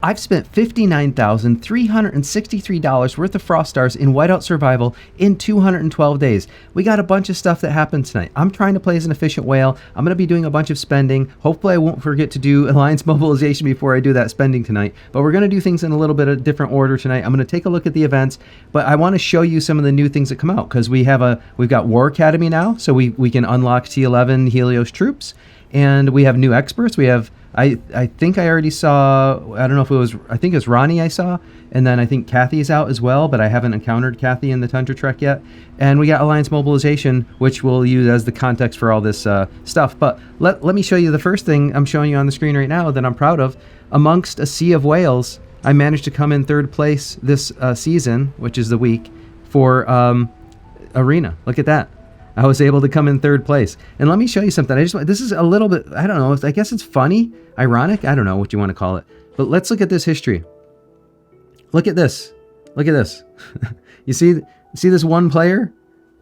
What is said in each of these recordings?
I've spent $59,363 worth of Frost Stars in Whiteout Survival in 212 days. We got a bunch of stuff that happened tonight. I'm trying to play as an efficient whale. I'm going to be doing a bunch of spending. Hopefully I won't forget to do Alliance Mobilization before I do that spending tonight. But we're going to do things in a little bit of different order tonight. I'm going to take a look at the events, but I want to show you some of the new things that come out because we've got War Academy now, so we can unlock T11 Helios troops, and we have new experts. We have I think I already saw, I don't know if it was, I think it was Ronne I saw, and then I think Kathy's out as well, but I haven't encountered Kathy in the Tundra Trek yet. And we got Alliance Mobilization, which we'll use as the context for all this stuff. But let me show you the first thing I'm showing you on the screen right now that I'm proud of. Amongst a sea of whales, I managed to come in third place this season, which is the week, for Arena. Look at that. I was able to come in third place. And let me show you something. This is a little bit, I don't know, I guess it's funny, ironic, I don't know what you want to call it. But let's look at this history. Look at this. Look at this. You see this one player?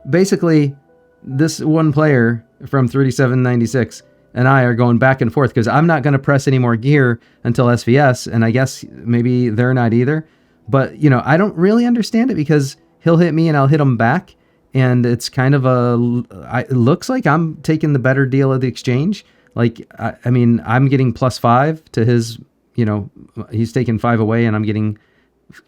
Basically, this one player from 3796 and I are going back and forth because I'm not going to press any more gear until SVS, and I guess maybe they're not either. But, you know, I don't really understand it because he'll hit me and I'll hit him back. And it's kind of it looks like I'm taking the better deal of the exchange. Like, I mean, I'm getting +5 to his, you know, he's taking 5 away and I'm getting,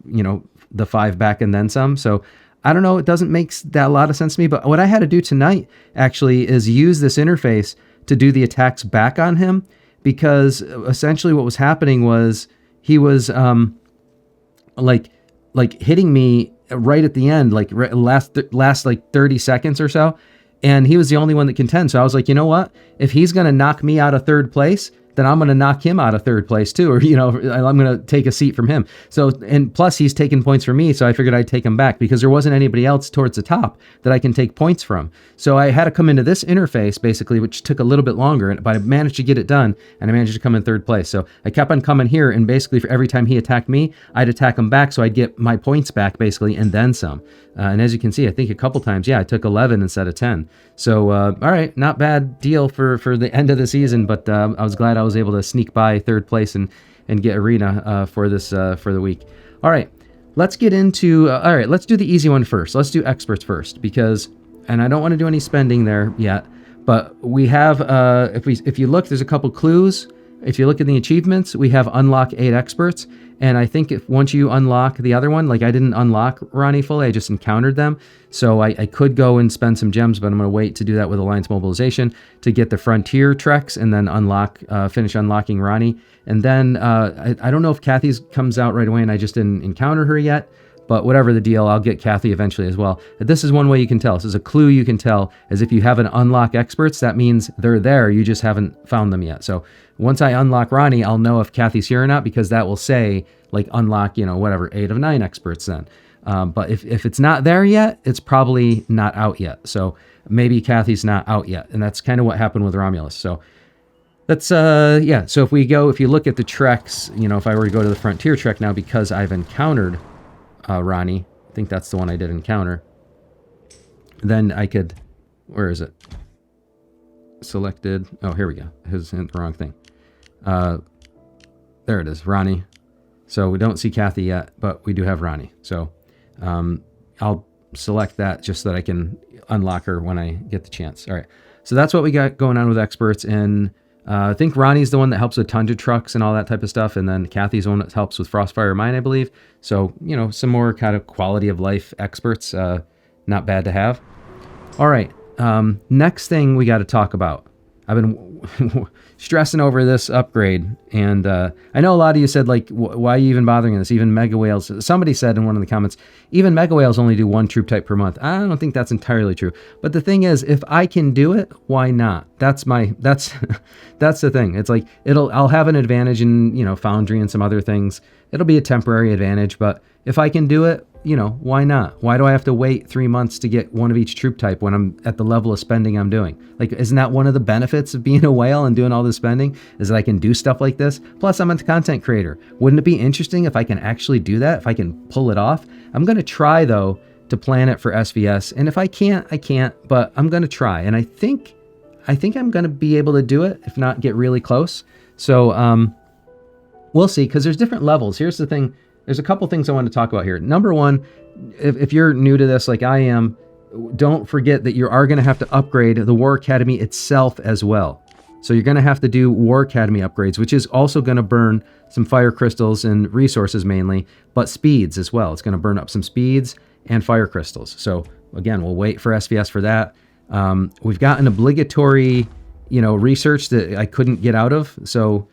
you know, the 5 back and then some. So I don't know. It doesn't make that a lot of sense to me. But what I had to do tonight actually is use this interface to do the attacks back on him, because essentially what was happening was he was like hitting me right at the end, like last like 30 seconds or so. And he was the only one that contend. So I was like, you know what? If he's going to knock me out of third place, then I'm going to knock him out of third place too. Or, you know, I'm going to take a seat from him. So, and plus he's taking points from me. So I figured I'd take him back because there wasn't anybody else towards the top that I can take points from. So I had to come into this interface basically, which took a little bit longer, but I managed to get it done and I managed to come in third place. So I kept on coming here, and basically for every time he attacked me, I'd attack him back. So I'd get my points back basically, and then some. And as you can see, I think a couple times, yeah, I took 11 instead of 10. So, all right, not bad deal for the end of the season, but I was glad I was able to sneak by third place and get Arena for this for the week. All right, let's get into, all right, let's do the easy one first. Let's do experts first, because, and I don't want to do any spending there yet, but we have, if you look, there's a couple clues. If you look at the achievements, we have unlock 8 experts. And I think if once you unlock the other one, like I didn't unlock Ronne fully, I just encountered them. So I could go and spend some gems, but I'm going to wait to do that with Alliance Mobilization to get the Frontier Treks and then finish unlocking Ronne. And then I don't know if Kathy's comes out right away and I just didn't encounter her yet. But whatever the deal, I'll get Kathy eventually as well. This is one way you can tell. This is a clue you can tell, as if you haven't unlocked experts, that means they're there, you just haven't found them yet. So once I unlock Ronne, I'll know if Kathy's here or not, because that will say, like, unlock, you know, whatever, 8 of 9 experts then. But if it's not there yet, it's probably not out yet. So maybe Kathy's not out yet. And that's kind of what happened with Romulus. So that's, yeah. So if you look at the treks, you know, if I were to go to the Frontier Trek now, because I've encountered Ronne, I think that's the one I did encounter, then I could, where is it? Selected, oh, here we go. His the wrong thing. There it is, Ronne. So we don't see Kathy yet, but we do have Ronne. So I'll select that just so that I can unlock her when I get the chance. All right. So that's what we got going on with experts. And I think Ronnie's the one that helps with Tundra trucks and all that type of stuff. And then Kathy's the one that helps with Frostfire Mine, I believe. So, you know, some more kind of quality of life experts. Not bad to have. All right. Next thing we got to talk about. I've been stressing over this upgrade, and I know a lot of you said, like, why are you even bothering this? Even Mega Whales. Somebody said in one of the comments, even Mega Whales only do 1 troop type per month. I don't think that's entirely true. But the thing is, if I can do it, why not? That's the thing. It's like, I'll have an advantage in, you know, Foundry and some other things. It'll be a temporary advantage, but if I can do it, you know, why not? Why do I have to wait 3 months to get one of each troop type when I'm at the level of spending I'm doing? Like, isn't that one of the benefits of being a whale and doing all this spending, is that I can do stuff like this? Plus, I'm a content creator. Wouldn't it be interesting if I can actually do that, if I can pull it off? I'm going to try, though, to plan it for SVS. And if I can't, I can't, but I'm going to try. And I think I'm going to be able to do it, if not get really close. So, We'll see, because there's different levels. Here's the thing. There's a couple things I want to talk about here. Number one, if you're new to this like I am, don't forget that you are going to have to upgrade the War Academy itself as well. So you're going to have to do War Academy upgrades, which is also going to burn some fire crystals and resources mainly, but speeds as well. It's going to burn up some speeds and fire crystals. So again, we'll wait for SVS for that. We've got an obligatory, research that I couldn't get out of. So,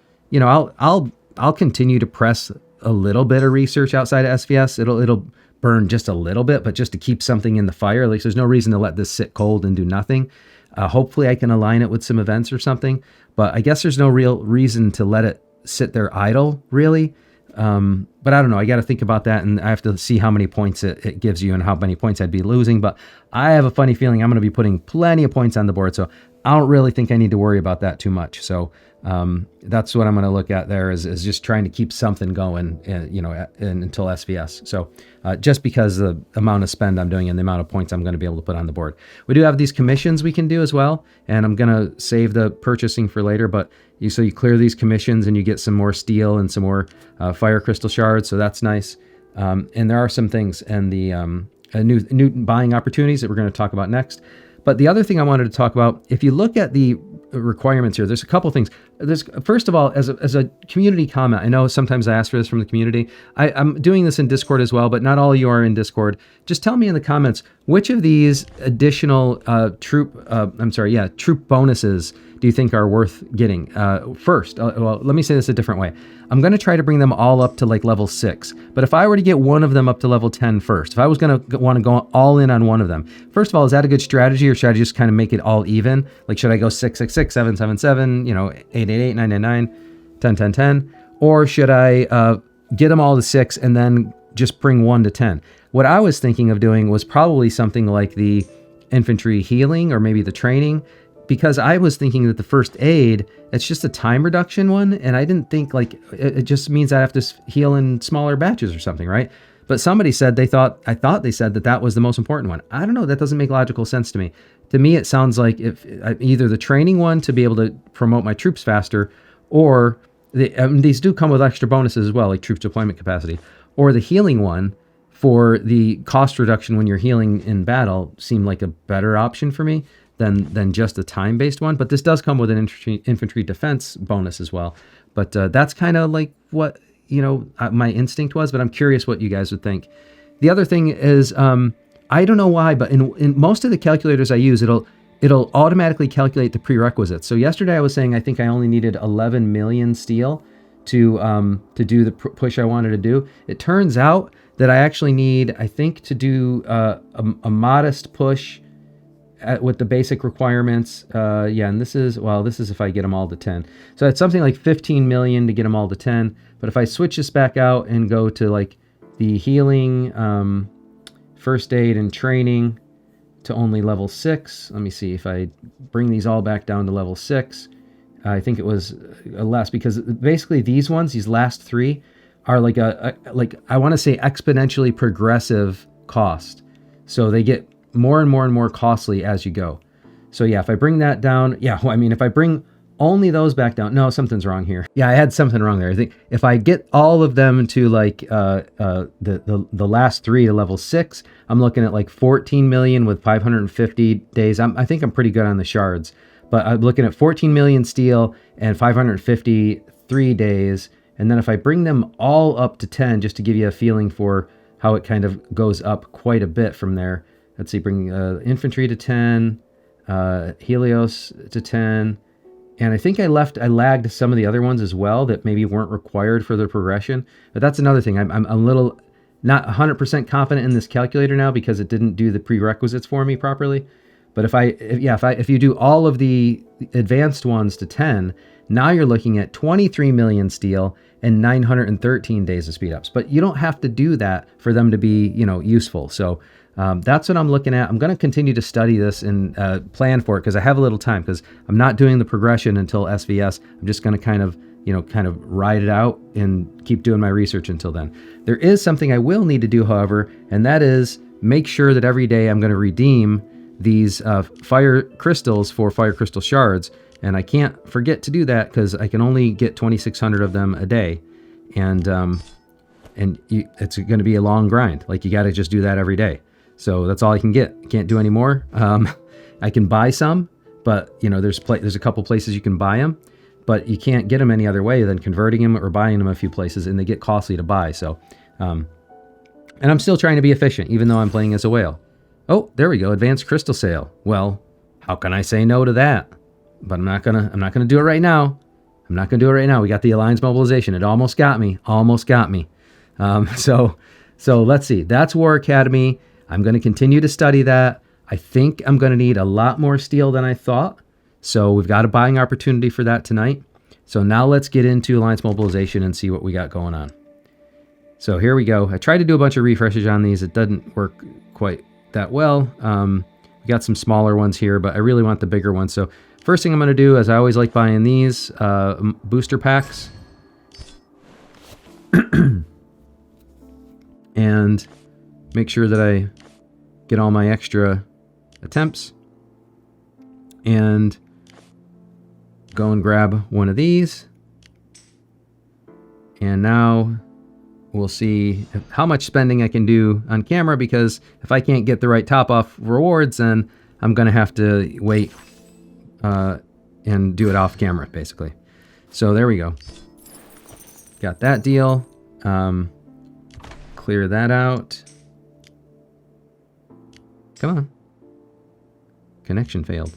I'll continue to press a little bit of research outside of SVS. It'll burn just a little bit, but just to keep something in the fire. Like, there's no reason to let this sit cold and do nothing. Hopefully I can align it with some events or something, but I guess there's no real reason to let it sit there idle, really. But I don't know. I got to think about that, and I have to see how many points it gives you and how many points I'd be losing. But I have a funny feeling I'm going to be putting plenty of points on the board, so I don't really think I need to worry about that too much. So that's what I'm going to look at there is just trying to keep something going, until SVS. So just because the amount of spend I'm doing and the amount of points I'm going to be able to put on the board. We do have these commissions we can do as well, and I'm going to save the purchasing for later, but you clear these commissions and you get some more steel and some more fire crystal shards, so that's nice. And there are some things and the new buying opportunities that we're going to talk about next. But the other thing I wanted to talk about, if you look at the requirements here, there's a couple things. First of all, as a community comment, I know sometimes I ask for this from the community. I'm doing this in Discord as well, but not all of you are in Discord. Just tell me in the comments, which of these additional troop bonuses do you think are worth getting? First, well, let me say this a different way. I'm going to try to bring them all up to like level 6. But if I were to get one of them up to level 10 first, if I was going to want to go all in on one of them, first of all, is that a good strategy, or should I just kind of make it all even? Like, should I go 666, 777, 888, 999, 10, 10, 10? Or should I get them all to 6 and then just bring 1 to 10? What I was thinking of doing was probably something like the infantry healing or maybe the training, because I was thinking that the first aid, it's just a time reduction one, and I didn't think it just means I have to heal in smaller batches or something, right? But somebody said I thought they said that was the most important one. I don't know, that doesn't make logical sense to me. To me, it sounds like if either the training one to be able to promote my troops faster, or these do come with extra bonuses as well, like troops deployment capacity, or the healing one for the cost reduction when you're healing in battle seemed like a better option for me than just a time-based one. But this does come with an infantry defense bonus as well. But that's kind of like what my instinct was, but I'm curious what you guys would think. The other thing is, I don't know why, but in most of the calculators I use, it'll automatically calculate the prerequisites. So yesterday I was saying I think I only needed 11 million steel to do the push I wanted to do. It turns out that I actually need, I think, to do a modest push with the basic requirements. And this is if I get them all to 10. So it's something like 15 million to get them all to 10. But if I switch this back out and go to like the healing, first aid and training to only level 6. Let me see if I bring these all back down to level 6. I think it was less, because basically these last 3 are like I want to say exponentially progressive cost. So they get more and more and more costly as you go. So yeah, if I bring that down, if I bring only those back down, no, something's wrong here. Yeah, I had something wrong there. I think if I get all of them to like the last 3 to level 6, I'm looking at like 14 million with 550 days. I think I'm pretty good on the shards, but I'm looking at 14 million steel and 553 days. And then if I bring them all up to 10, just to give you a feeling for how it kind of goes up quite a bit from there. Let's see, bring infantry to 10, Helios to 10. And I think I lagged some of the other ones as well that maybe weren't required for their progression. But that's another thing. I'm a little not 100% confident in this calculator now because it didn't do the prerequisites for me properly. But if you do all of the advanced ones to 10, now you're looking at 23 million steel and 913 days of speed ups. But you don't have to do that for them to be, useful. So that's what I'm looking at. I'm going to continue to study this and plan for it because I have a little time, because I'm not doing the progression until SVS. I'm just going to kind of ride it out and keep doing my research until then. There is something I will need to do, however, and that is make sure that every day I'm going to redeem these fire crystals for fire crystal shards. And I can't forget to do that because I can only get 2,600 of them a day. it's going to be a long grind. Like, you got to just do that every day. So that's all I can get. Can't do any more. I can buy some, but you know, there's a couple places you can buy them, but you can't get them any other way than converting them or buying them a few places, and they get costly to buy. So, and I'm still trying to be efficient, even though I'm playing as a whale. Oh, there we go. Advanced crystal sale. Well, how can I say no to that? But I'm not gonna do it right now. I'm not gonna do it right now. We got the Alliance Mobilization. It almost got me. So let's see. That's War Academy. I'm going to continue to study that. I think I'm going to need a lot more steel than I thought. So we've got a buying opportunity for that tonight. So now let's get into Alliance Mobilization and see what we got going on. So here we go. I tried to do a bunch of refreshes on these. It doesn't work quite that well. We got some smaller ones here, but I really want the bigger ones. So first thing I'm going to do is I always like buying these booster packs. And make sure that I get all my extra attempts. And go and grab one of these. And now we'll see how much spending I can do on camera, because if I can't get the right top off rewards, then I'm going to have to wait and do it off camera, basically. So there we go. Got that deal. Clear that out. Come on. Connection failed.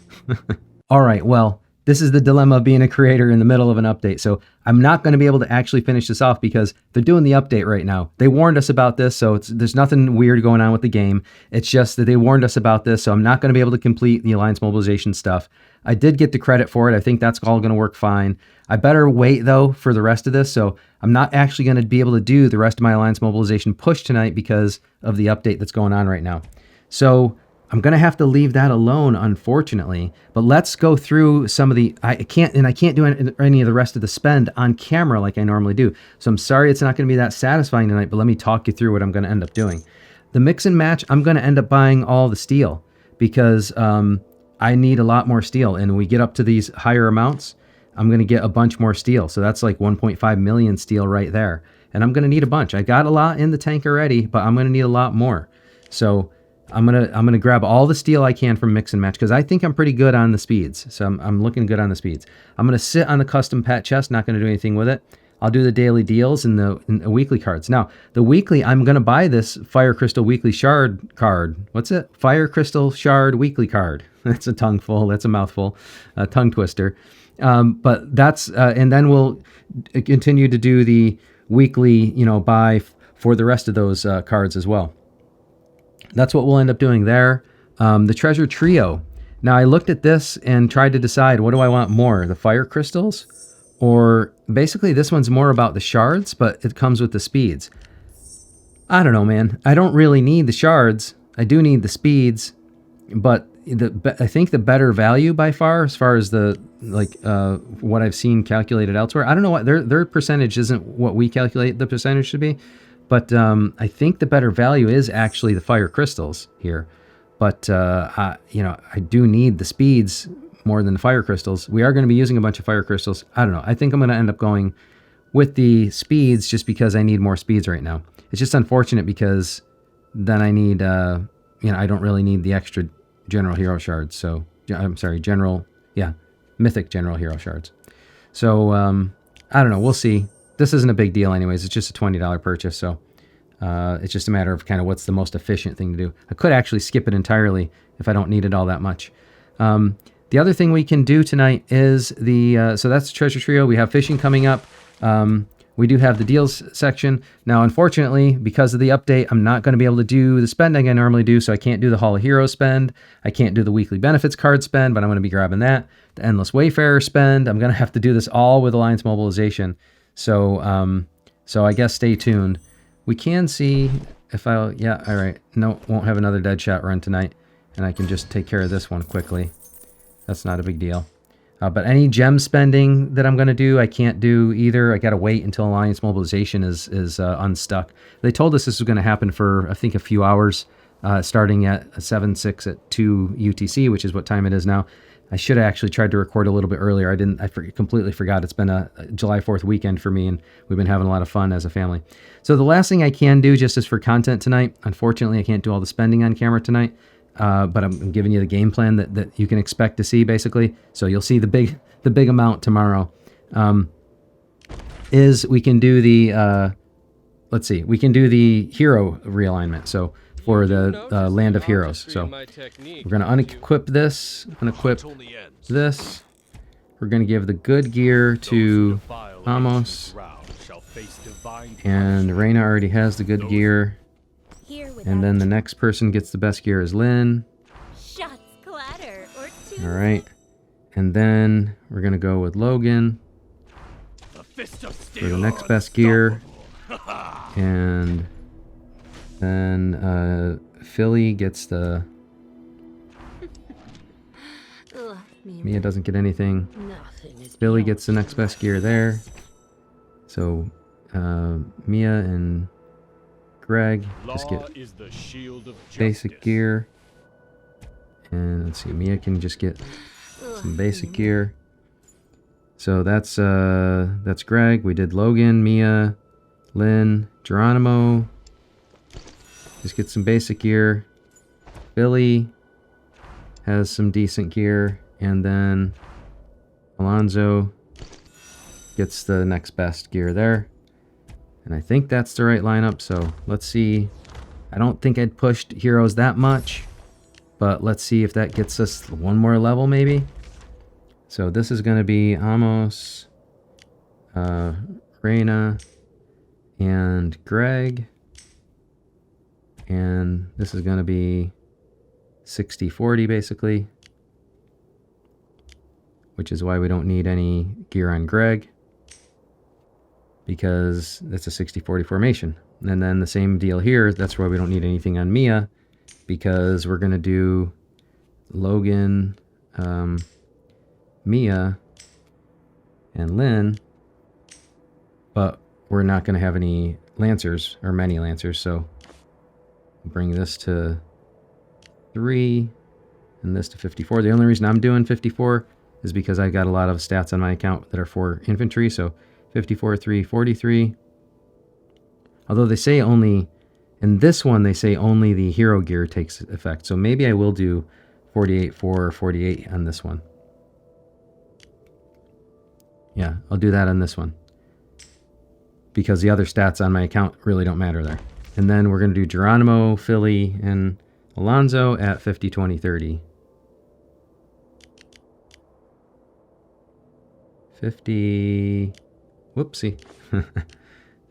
All right, well, this is the dilemma of being a creator in the middle of an update. So I'm not going to be able to actually finish this off because they're doing the update right now. They warned us about this, so there's nothing weird going on with the game. It's just that they warned us about this, so I'm not going to be able to complete the Alliance Mobilization stuff. I did get the credit for it. I think that's all going to work fine. I better wait, though, for the rest of this, so I'm not actually going to be able to do the rest of my Alliance Mobilization push tonight because of the update that's going on right now. So I'm going to have to leave that alone, unfortunately. But let's go through some of the... I can't do any of the rest of the spend on camera like I normally do. So I'm sorry it's not going to be that satisfying tonight, but let me talk you through what I'm going to end up doing. The mix and match, I'm going to end up buying all the steel because I need a lot more steel. And when we get up to these higher amounts, I'm going to get a bunch more steel. So that's like 1.5 million steel right there. And I'm going to need a bunch. I got a lot in the tank already, but I'm going to need a lot more. So I'm gonna grab all the steel I can from mix and match because I think I'm pretty good on the speeds. So I'm looking good on the speeds. I'm gonna sit on the custom pet chest, not gonna do anything with it. I'll do the daily deals and the weekly cards. Now the weekly, I'm gonna buy this Fire Crystal Weekly Shard card. What's it? Fire Crystal Shard Weekly card. That's a tongueful. That's a mouthful. A tongue twister. But that's and then we'll continue to do the weekly, buy for the rest of those cards as well. That's what we'll end up doing there. The treasure trio. Now I looked at this and tried to decide, what do I want more? The fire crystals? Or basically this one's more about the shards, but it comes with the speeds. I don't know, man. I don't really need the shards. I do need the speeds, but I think the better value by far, as far as the what I've seen calculated elsewhere. I don't know what their percentage isn't what we calculate the percentage should be. But I think the better value is actually the fire crystals here. But, I do need the speeds more than the fire crystals. We are going to be using a bunch of fire crystals. I don't know. I think I'm going to end up going with the speeds just because I need more speeds right now. It's just unfortunate because then I need, I don't really need the extra general hero shards. So, I'm sorry, mythic general hero shards. So, I don't know. We'll see. This isn't a big deal anyways. It's just a $20 purchase, so it's just a matter of kind of what's the most efficient thing to do. I could actually skip it entirely if I don't need it all that much. The other thing we can do tonight is so that's the treasure trio. We have fishing coming up. We do have the deals section. Now, unfortunately, because of the update, I'm not going to be able to do the spending I normally do, so I can't do the Hall of Heroes spend. I can't do the weekly benefits card spend, but I'm going to be grabbing that. The Endless Wayfarer spend. I'm going to have to do this all with Alliance Mobilization. So, so I guess stay tuned. We can see if all right. No, won't have another Deadshot run tonight, and I can just take care of this one quickly. That's not a big deal. But any gem spending that I'm going to do, I can't do either. I got to wait until Alliance Mobilization is unstuck. They told us this was going to happen for, I think, a few hours, starting at 7/6 at 2 UTC, which is what time it is now. I should have actually tried to record a little bit earlier. Completely forgot. It's been a July 4th weekend for me, and we've been having a lot of fun as a family. So the last thing I can do just is for content tonight. Unfortunately, I can't do all the spending on camera tonight, but I'm giving you the game plan that you can expect to see, basically. So you'll see the big amount tomorrow. Is we can do the, let's see, we can do the hero realignment. So for the land of heroes. So we're going to unequip this, unequip this. We're going to give the good gear to Amos. And Reina already has the good gear. And then the next person gets the best gear is Lynn. All right. And then we're going to go with Logan for the next best gear. And then Philly gets the... Mia doesn't get anything. Billy gets the next best gear there. So Mia and Greg just get basic gear. And let's see, Mia can just get some basic gear. So that's Greg. We did Logan, Mia, Lynn, Geronimo. Just get some basic gear. Billy has some decent gear. And then Alonzo gets the next best gear there. And I think that's the right lineup. So let's see. I don't think I'd pushed heroes that much. But let's see if that gets us one more level maybe. So this is going to be Amos, Reina, and Greg. And this is going to be 60-40 basically. Which is why we don't need any gear on Greg. Because that's a 60-40 formation. And then the same deal here. That's why we don't need anything on Mia. Because we're going to do Logan, Mia, and Lynn. But we're not going to have any Lancers, or many Lancers. So bring this to 3 and this to 54. The only reason I'm doing 54 is because I got a lot of stats on my account that are for infantry. So 54, 3, 43. Although they say only, in this one, they say only the hero gear takes effect. So maybe I will do 48, 4, or 48 on this one. Yeah, I'll do that on this one. Because the other stats on my account really don't matter there. And then we're going to do Geronimo, Philly, and Alonzo at 50, 20, 30. 50, whoopsie,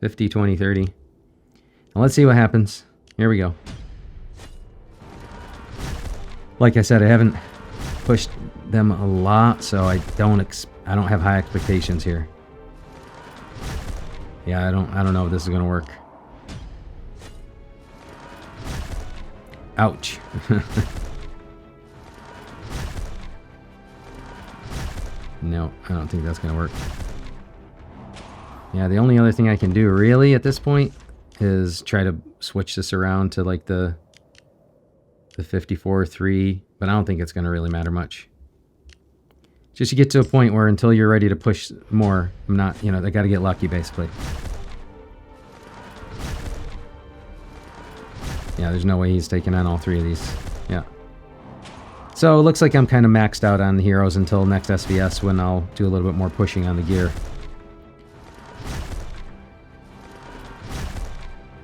50, 20, 30. Now let's see what happens. Here we go. Like I said, I haven't pushed them a lot, so I don't have high expectations here. Yeah, I don't know if this is gonna work. Ouch. No, I don't think that's going to work. Yeah, the only other thing I can do really at this point is try to switch this around to like the 54-3, but I don't think it's going to really matter much. Just to get to a point where until you're ready to push more, I'm not, I got to get lucky basically. Yeah, there's no way he's taking on all 3 of these. Yeah. So it looks like I'm kind of maxed out on the heroes until next SVS when I'll do a little bit more pushing on the gear.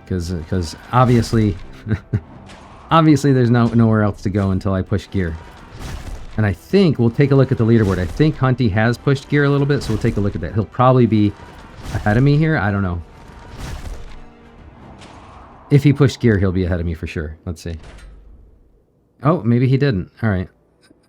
Because obviously, obviously there's nowhere else to go until I push gear. And I think we'll take a look at the leaderboard. I think Hunty has pushed gear a little bit, so we'll take a look at that. He'll probably be ahead of me here. I don't know. If he pushed gear, he'll be ahead of me for sure. Let's see. Oh, maybe he didn't. All right.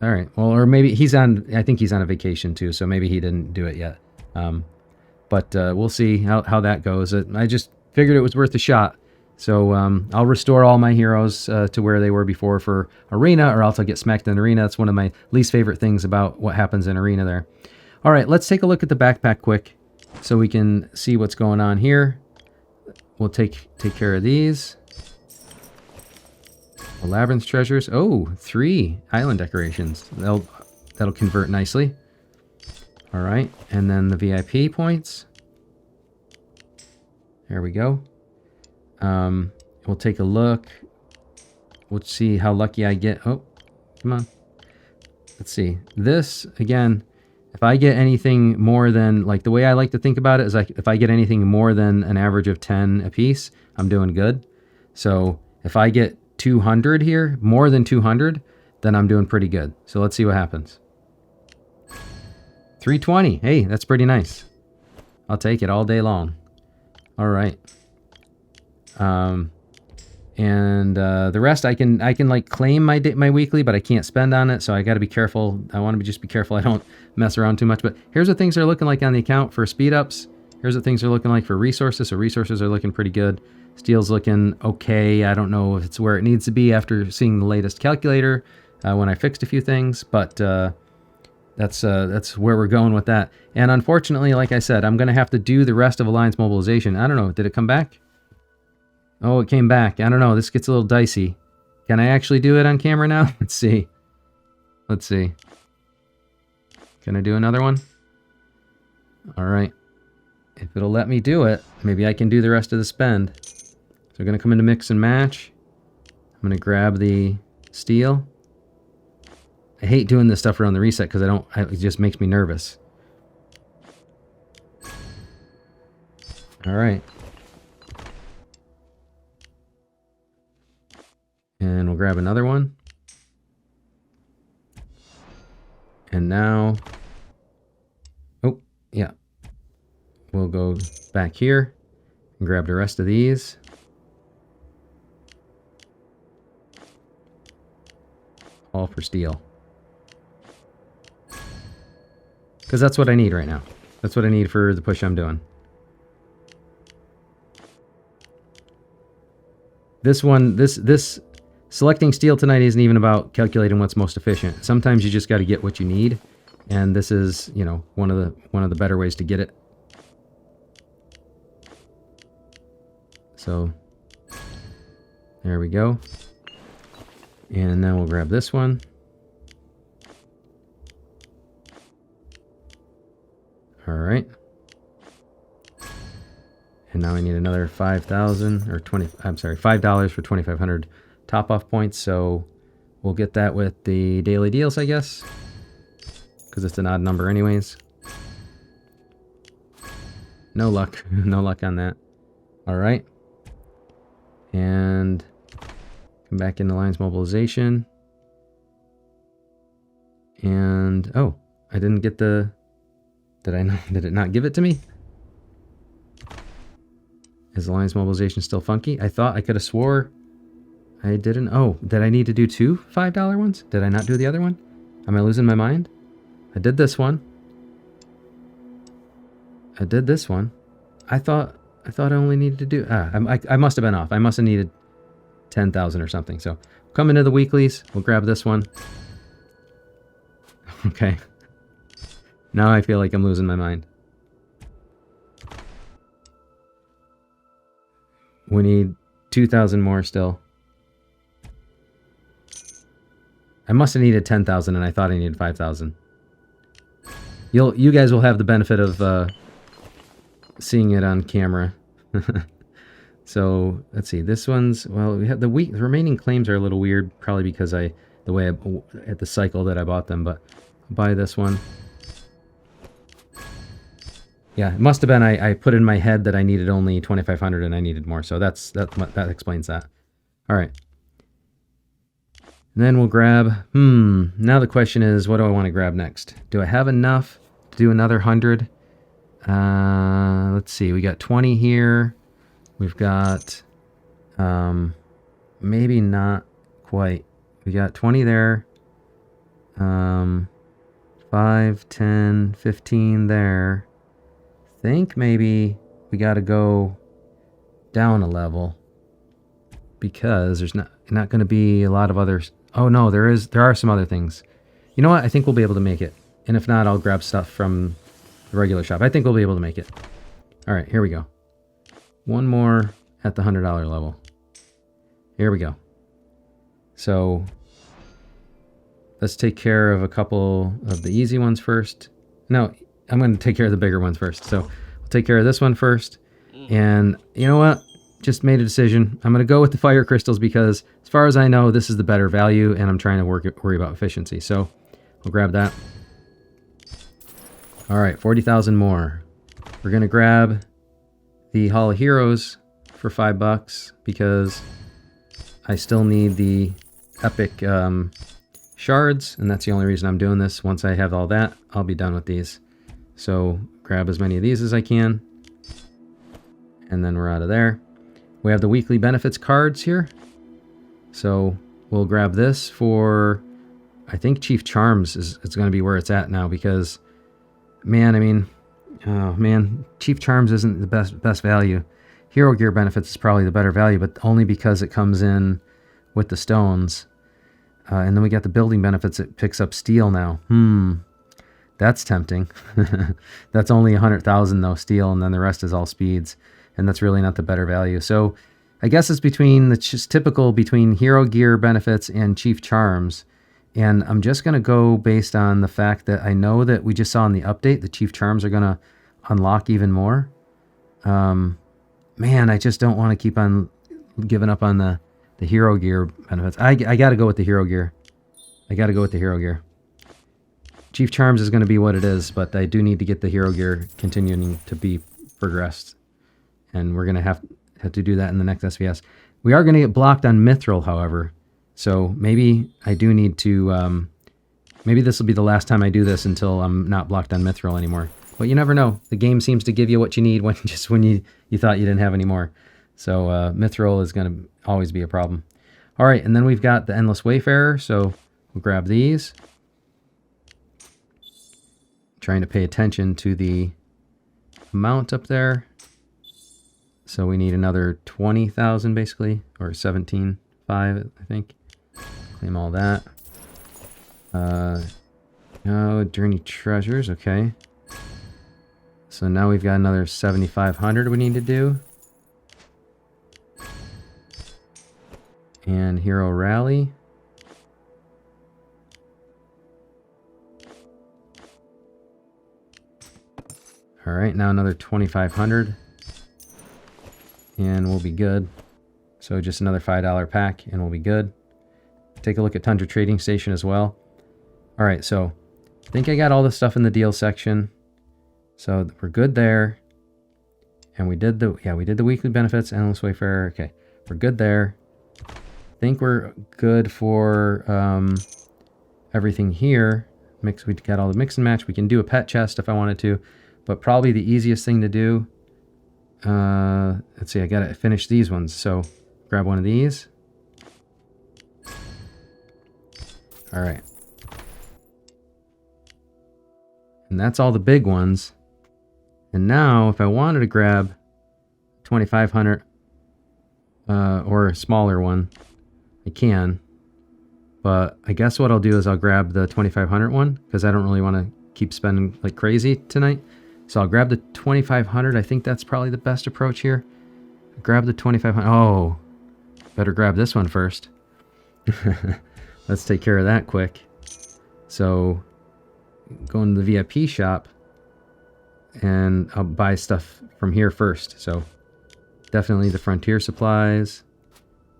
All right. Well, or maybe he's on, I think he's on a vacation too, so maybe he didn't do it yet. But we'll see how that goes. I just figured it was worth a shot. So I'll restore all my heroes to where they were before for Arena, or else I'll get smacked in Arena. That's one of my least favorite things about what happens in Arena there. All right, let's take a look at the backpack quick so we can see what's going on here. We'll take care of these. The Labyrinth treasures. Oh, 3 island decorations. That'll convert nicely. All right, and then the VIP points. There we go. We'll take a look. We'll see how lucky I get. Oh, come on. Let's see. This, again, if I get anything more than, like, the way I like to think about it is like if I get anything more than an average of 10 apiece, I'm doing good. So if I get 200 here, more than 200, then I'm doing pretty good. So let's see what happens. 320. Hey, that's pretty nice. I'll take it all day long. All right. The rest I can like claim my weekly, but I can't spend on it, so I got to be careful. I want to just be careful I don't mess around too much. But here's what things are looking like on the account for speed ups. Here's what things are looking like for resources. So resources are looking pretty good. Steel's looking okay. I don't know if it's where it needs to be after seeing the latest calculator when I fixed a few things, but that's where we're going with that. And unfortunately, like I said, I'm going to have to do the rest of Alliance Mobilization. I don't know. Did it come back? Oh, it came back. I don't know. This gets a little dicey. Can I actually do it on camera now? Let's see. Let's see. Can I do another one? All right. If it'll let me do it, maybe I can do the rest of the spend. So we're going to come into mix and match. I'm going to grab the steel. I hate doing this stuff around the reset because it just makes me nervous. All right. And we'll grab another one. And now, oh, yeah. We'll go back here and grab the rest of these. All for steel. Because that's what I need right now. That's what I need for the push I'm doing. This selecting steel tonight isn't even about calculating what's most efficient. Sometimes you just got to get what you need, and this is, you know, one of the better ways to get it. So there we go. And now we'll grab this one. All right. And now I need another 5,000 or 20, I'm sorry, $5 for 2,500 top off points. So we'll get that with the daily deals, I guess, because it's an odd number anyways. No luck. No luck on that. All right. And come back into Alliance Mobilization. And, oh, I didn't get the, did it not give it to me? Is Alliance Mobilization still funky? I thought I could have swore I didn't. Oh, did I need to do two $5 ones? Did I not do the other one? Am I losing my mind? I did this one. I did this one. I thought I only needed to do... I must have been off. I must have needed 10,000 or something. So come into the weeklies. We'll grab this one. Okay. Now I feel like I'm losing my mind. We need 2,000 more still. I must have needed 10,000 and I thought I needed 5,000. You guys will have the benefit of seeing it on camera. So let's see. This one's, well, we have the remaining claims are a little weird, probably because at the cycle that I bought them. But I'll buy this one. Yeah, it must have been I put in my head that I needed only 2,500 and I needed more. So that explains that. All right. And then we'll grab, now the question is, what do I want to grab next? Do I have enough to do another 100? Let's see, we got 20 here. We've got, maybe not quite. We got 20 there. 5, 10, 15 there. Think maybe we got to go down a level because there's not going to be a lot of others. Oh no, there are some other things. You know what? I think we'll be able to make it. And if not, I'll grab stuff from the regular shop. I think we'll be able to make it. All right, here we go. One more at the $100 level. Here we go. So let's take care of a couple of the easy ones first. No, I'm going to take care of the bigger ones first. So we'll take care of this one first. And you know what? Just made a decision. I'm going to go with the fire crystals because as far as I know, this is the better value and I'm trying to worry about efficiency. So we'll grab that. All right, 40,000 more. We're going to grab the Hall of Heroes for $5 because I still need the epic shards, and that's the only reason I'm doing this. Once I have all that, I'll be done with these. So grab as many of these as I can, and then we're out of there. We have the weekly benefits cards here, so we'll grab this for, I think Chief Charms is going to be where it's at now because, man, I mean, oh man, Chief Charms isn't the best value. Hero Gear benefits is probably the better value, but only because it comes in with the stones. And then we got the building benefits. It picks up steel now. That's tempting. That's only 100,000 though, steel, and then the rest is all speeds. And that's really not the better value. So I guess it's between the just typical between Hero Gear benefits and Chief Charms. And I'm just going to go based on the fact that I know that we just saw in the update the Chief Charms are going to unlock even more. Man, I just don't want to keep on giving up on the Hero Gear benefits. I got to go with the Hero Gear. I got to go with the Hero Gear. Chief Charms is going to be what it is, but I do need to get the Hero Gear continuing to be progressed. And we're going to have to do that in the next SVS. We are going to get blocked on Mithril, however. So maybe I do need to... maybe this will be the last time I do this until I'm not blocked on Mithril anymore. But you never know. The game seems to give you what you need when you thought you didn't have any more. So Mithril is going to always be a problem. All right, and then we've got the Endless Wayfarer. So we'll grab these. Trying to pay attention to the amount up there. So we need another 20,000 basically, or 17.5, I think. Claim all that. Oh, Journey Treasures, okay. So now we've got another 7,500 we need to do. And Hero Rally. All right, now another 2,500. And we'll be good. So just another $5 pack and we'll be good. Take a look at Tundra Trading Station as well. All right, so I think I got all the stuff in the deal section. So we're good there. And we did the weekly benefits, Endless Wayfarer. Okay, we're good there. I think we're good for everything here. We got all the mix and match. We can do a pet chest if I wanted to, but probably the easiest thing to do. Let's see, I gotta finish these ones. So grab one of these. All right. And that's all the big ones. And now if I wanted to grab 2,500 or a smaller one, I can. But I guess what I'll do is I'll grab the 2,500 one because I don't really want to keep spending like crazy tonight. So I'll grab the 2,500. I think that's probably the best approach here. Grab the 2,500. Oh, better grab this one first. Let's take care of that quick. So go into the VIP shop and I'll buy stuff from here first. So definitely the Frontier supplies.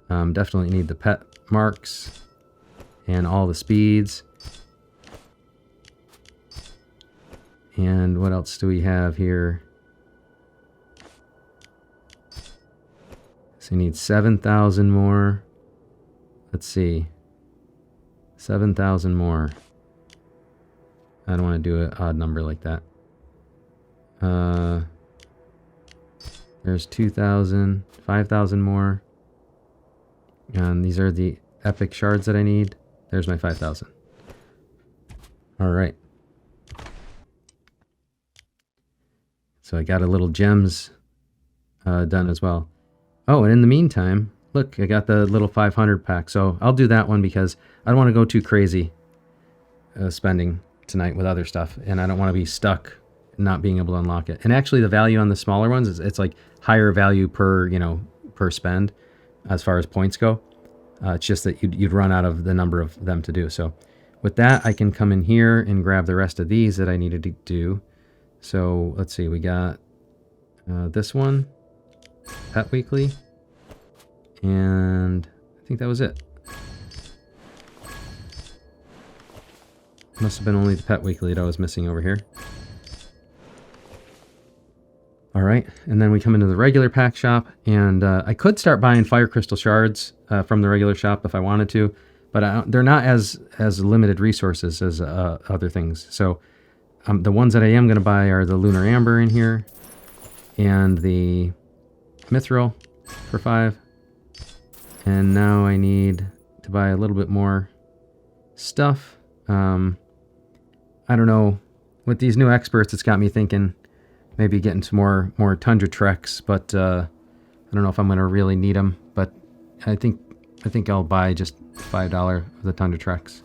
Definitely need the pet marks and all the speeds. And what else do we have here? So we need 7,000 more. Let's see. 7,000 more. I don't want to do an odd number like that. There's 2,000, 5,000 more. And these are the epic shards that I need. There's my 5,000. All right. So I got a little gems done as well. Oh, and in the meantime, look, I got the little 500 pack. So I'll do that one because I don't want to go too crazy spending tonight with other stuff. And I don't want to be stuck not being able to unlock it. And actually the value on the smaller ones is it's like higher value per, per spend as far as points go. It's just that you'd run out of the number of them to do. So with that, I can come in here and grab the rest of these that I needed to do. So let's see, we got this one, Pet Weekly, and I think that was it. Must have been only the Pet Weekly that I was missing over here. All right, and then we come into the regular pack shop, and I could start buying fire crystal shards from the regular shop if I wanted to, but they're not as limited resources as other things. So the ones that I am going to buy are the Lunar Amber in here, and the Mithril for 5. And now I need to buy a little bit more stuff. I don't know. With these new experts, it's got me thinking maybe getting some more Tundra Treks, but I don't know if I'm going to really need them. But I think I'll buy just $5 of the Tundra Treks.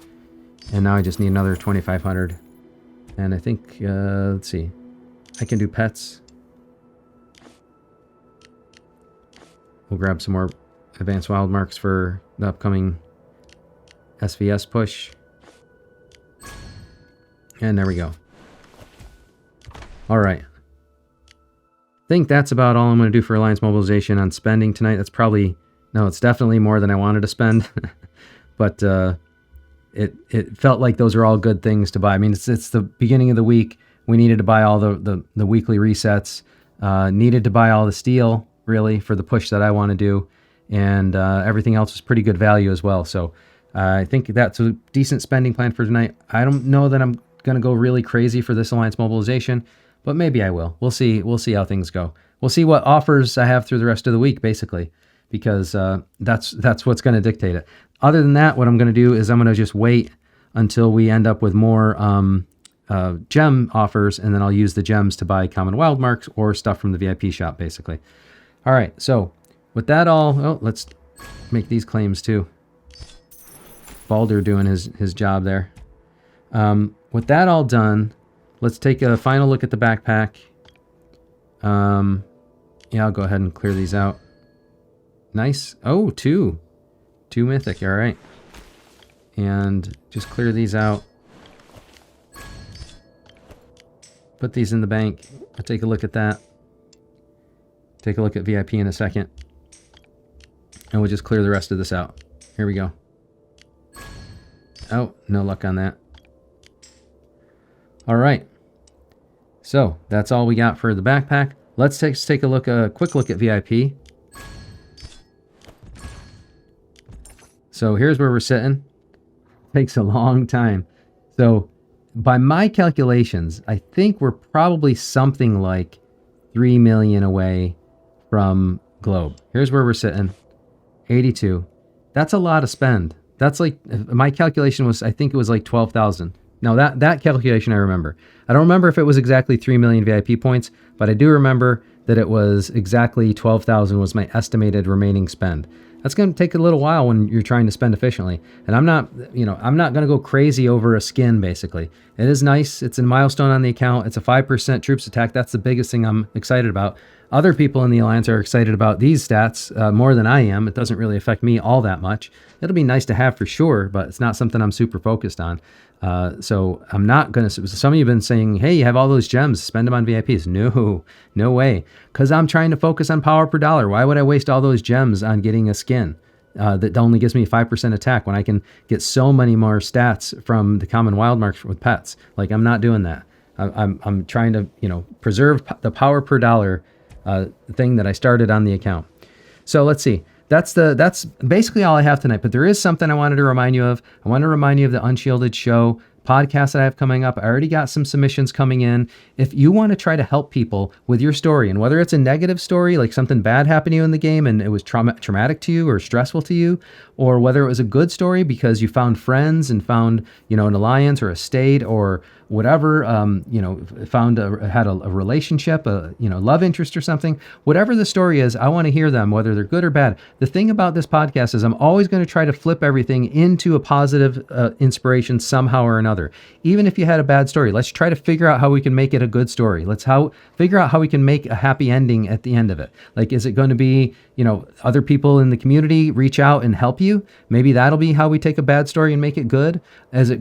And now I just need another 2,500. And I think, let's see, I can do pets. We'll grab some more Advanced Wild Marks for the upcoming SVS push. And there we go. All right. I think that's about all I'm going to do for Alliance Mobilization on spending tonight. That's probably, no, it's definitely more than I wanted to spend. But it felt like those are all good things to buy. I mean, it's the beginning of the week. We needed to buy all the weekly resets. Needed to buy all the steel, really, for the push that I want to do. And everything else was pretty good value as well. So I think that's a decent spending plan for tonight. I don't know that I'm going to go really crazy for this Alliance Mobilization, but maybe I will. We'll see how things go. We'll see what offers I have through the rest of the week, basically, because that's what's going to dictate it. Other than that, what I'm going to do is I'm going to just wait until we end up with more gem offers, and then I'll use the gems to buy common wild marks or stuff from the VIP shop, basically. All right, so with that all, let's make these claims too. Baldur doing his job there. With that all done, let's take a final look at the backpack. Yeah, I'll go ahead and clear these out. Nice. Oh, two mythic. All right. And just clear these out. Put these in the bank. I'll take a look at that. Take a look at VIP in a second. And we'll just clear the rest of this out. Here we go. Oh, no luck on that. All right. So that's all we got for the backpack. Let's take a quick look at VIP. So here's where we're sitting. Takes a long time. So by my calculations, I think we're probably something like 3 million away from Globe. Here's where we're sitting. 82. That's a lot of spend. That's like, my calculation was, I think it was like 12,000. Now that calculation I remember. I don't remember if it was exactly 3 million VIP points, but I do remember that it was exactly 12,000 was my estimated remaining spend. That's going to take a little while when you're trying to spend efficiently. And I'm not going to go crazy over a skin, basically. It is nice. It's a milestone on the account. It's a 5% troops attack. That's the biggest thing I'm excited about. Other people in the Alliance are excited about these stats more than I am. It doesn't really affect me all that much. It'll be nice to have for sure, but it's not something I'm super focused on. So I'm not going to... Some of you have been saying, hey, you have all those gems, spend them on VIPs. No way. Because I'm trying to focus on power per dollar. Why would I waste all those gems on getting a skin that only gives me 5% attack when I can get so many more stats from the common wild marks with pets? Like, I'm not doing that. I'm trying to, preserve the power per dollar thing that I started on the account. So let's see. That's basically all I have tonight. But there is something I wanted to remind you of. I want to remind you of the Unshielded Show podcast that I have coming up. I already got some submissions coming in. If you want to try to help people with your story, and whether it's a negative story, like something bad happened to you in the game and it was traumatic to you or stressful to you, or whether it was a good story because you found friends and found, an alliance or a state or whatever, found had a relationship, a love interest or something. Whatever the story is, I want to hear them, whether they're good or bad. The thing about this podcast is I'm always going to try to flip everything into a positive inspiration somehow or another. Even if you had a bad story, let's try to figure out how we can make it a good story. Let's figure out how we can make a happy ending at the end of it. Like, is it going to be, other people in the community reach out and help you? Maybe that'll be how we take a bad story and make it good.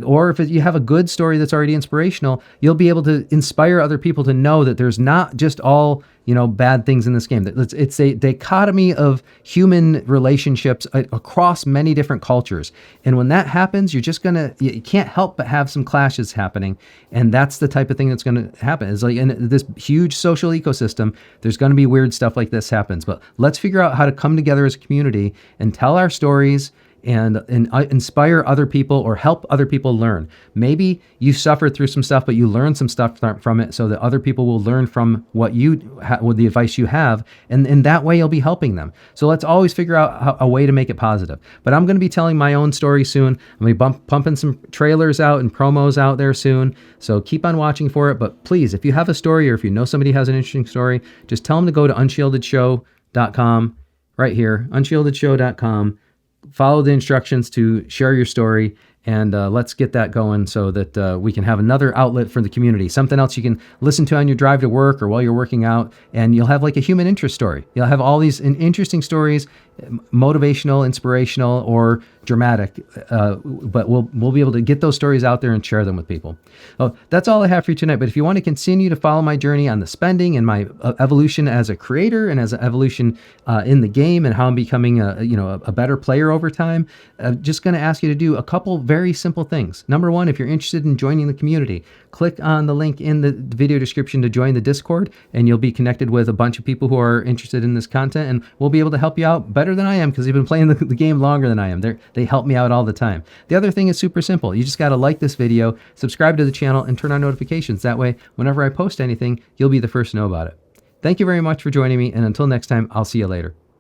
Or if you have a good story that's already inspirational, you'll be able to inspire other people to know that there's not just all bad things in this game. It's a dichotomy of human relationships across many different cultures. And when that happens, you can't help but have some clashes happening. And that's the type of thing that's going to happen. It's like in this huge social ecosystem, there's going to be weird stuff like this happens. But let's figure out how to come together as a community and tell our stories and inspire other people or help other people learn. Maybe you suffered through some stuff, but you learned some stuff from it so that other people will learn from with the advice you have. And in that way, you'll be helping them. So let's always figure out a way to make it positive. But I'm going to be telling my own story soon. I'm going to be pumping some trailers out and promos out there soon. So keep on watching for it. But please, if you have a story or if you know somebody has an interesting story, just tell them to go to unshieldedshow.com right here, unshieldedshow.com. Follow the instructions to share your story, and let's get that going so that we can have another outlet for the community, something else you can listen to on your drive to work or while you're working out, and you'll have like a human interest story. You'll have all these interesting stories, motivational, inspirational, or dramatic, but we'll be able to get those stories out there and share them with people. Oh, that's all I have for you tonight. But if you want to continue to follow my journey on the spending and my evolution as a creator and as an evolution in the game and how I'm becoming a better player over time, I'm just going to ask you to do a couple very simple things. Number one, if you're interested in joining the community, click on the link in the video description to join the Discord, and you'll be connected with a bunch of people who are interested in this content, and we'll be able to help you out better than I am because they've been playing the game longer than I am. They help me out all the time. The other thing is super simple. You just got to like this video, subscribe to the channel, and turn on notifications. That way, whenever I post anything, you'll be the first to know about it. Thank you very much for joining me, and until next time, I'll see you later.